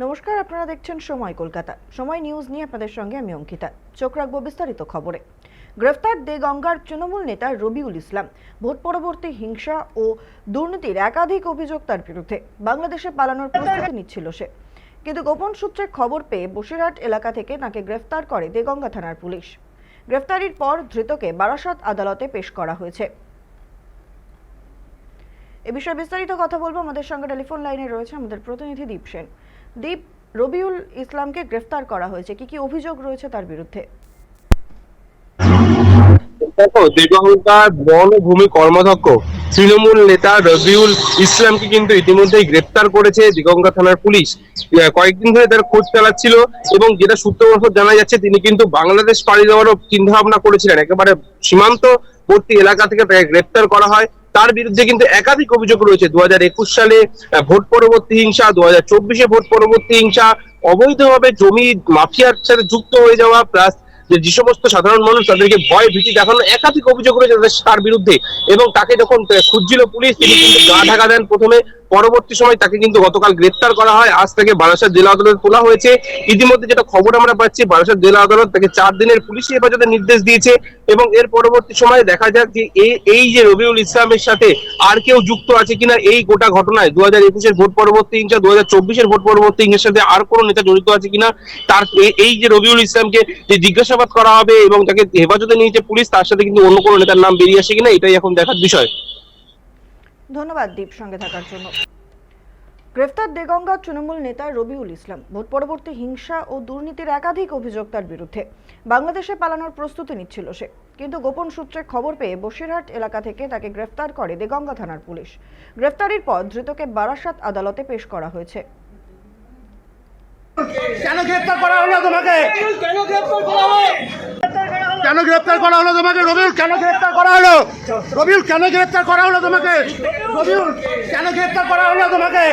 নমস্কার, আপনারা দেখছেন সময় কলকাতা। সময় নিউজ নিয়ে আপনাদের সঙ্গে আমি অঙ্কিতা। চোখ রাখবো বিস্তারিত খবরে। গ্রেফতার দেগঙ্গার তৃণমূল নেতা রবিউল ইসলাম। ভোট পরবর্তী হিংসা ও দুর্নীতির একাধিক অভিযোগ তার বিরুদ্ধে। বাংলাদেশে পালানোর প্রস্তুতি নিচ্ছিল সে, কিন্তু গোপন সূত্রে খবর পেয়ে বসিরহাট এলাকা থেকে তাকে গ্রেফতার করে দেগঙ্গা থানার পুলিশ। গ্রেফতারির পর ধৃতকে বারাসাত আদালতে পেশ করা হয়েছে। এ বিষয়ে বিস্তারিত কথা বলবো। আমাদের সঙ্গে টেলিফোন লাইনে রয়েছে আমাদের প্রতিনিধি দীপ সেন। দীপ, রবিউল ইসলামকে গ্রেফতার করা হয়েছে, কি কি অভিযোগ রয়েছে তার বিরুদ্ধে? দেখো, দেগঙ্গার বনভূমি কর্মাধ্যক্ষ তৃণমূল নেতা রবিউল ইসলামকে কিন্তু ইতিমধ্যেই গ্রেফতার করেছে দেগঙ্গা থানার পুলিশ। কয়েকদিন ধরে তার খোঁজ চালাচ্ছিল এবং যেটা সূত্রমারফত জানা যাচ্ছে, তিনি কিন্তু বাংলাদেশ পাড়ি দেওয়ারও চিন্তা ভাবনা করেছিলেন। একেবারে সীমান্তবর্তী এলাকা থেকে তাকে গ্রেফতার করা হয়। তার বিরুদ্ধে কিন্তু একাধিক অভিযোগ রয়েছে। 2021 সালে ভোট পরবর্তী হিংসা, 2024-এ ভোট পরবর্তী হিংসা, অবৈধভাবে জমি মাফিয়ার সাথে যুক্ত হয়ে যাওয়া, প্লাস যে সমস্ত সাধারণ মানুষ তাদেরকে ভয় ভীতি দেখানো, একাধিক অভিযোগ রয়েছে তার বিরুদ্ধে। এবং তাকে যখন খুঁজছিল পুলিশ, তিনি কিন্তু গা ঢাকা দেন প্রথমে। পরবর্তী সময় তাকে কিন্তু গতকাল গ্রেফতার করা হয়। আজ তাকে বারাসাত জেলা আদালতে তোলা হয়েছে। ইতিমধ্যে যেটা খবর আমরা পাচ্ছি, বারাসাত জেলা আদালত তাকে 4 দিনের পুলিশি হেফাজতের নির্দেশ দিয়েছে। এবং এর পরবর্তী সময়ে দেখা যাক যে এই যে রবিউল ইসলামের সাথে আর কেউ যুক্ত আছে কিনা এই গোটা ঘটনায়। 2021-এর ভোট পরবর্তী হিংসা, 2024-এর ভোট পরবর্তী হিংসার সাথে আর কোনো নেতা জড়িত আছে কিনা, তার এই যে রবিউল ইসলামকে যে জিজ্ঞাসাবাদ করা হবে এবং তাকে হেফাজতে নিয়েছে পুলিশ, তার সাথে কিন্তু অন্য কোনো নেতার নাম বেরিয়ে আসে কিনা, এটাই এখন দেখার বিষয়। ধন্যবাদ দীপ সঙ্গে থাকার জন্য। গ্রেফতার দেগঙ্গা তৃণমূল নেতা রবিউল ইসলাম। ভোট পরবর্তী হিংসা ও দুর্নীতির একাধিক অভিযোগ তার বিরুদ্ধে। বাংলাদেশে পালানোর প্রস্তুতি নিচ্ছিল সে, কিন্তু গোপন সূত্রে খবর পেয়ে বসিরহাট এলাকা থেকে তাকে গ্রেফতার করে দেগঙ্গা থানার পুলিশ। গ্রেফতারির পর ধৃতকে বারাসাত আদালতে পেশ করা হয়েছে। কেন গ্রেফতার করা হলো তোমাকে? কেন গ্রেফতার করা হলো? কেন গ্রেফতার করা হলো তোমাকে? রবিউল কেন গ্রেফতার করা হলো? রবিউল কেন গ্রেফতার করা হলো তোমাকে? রবিউল কেন গ্রেফতার করা হলো তোমাকে?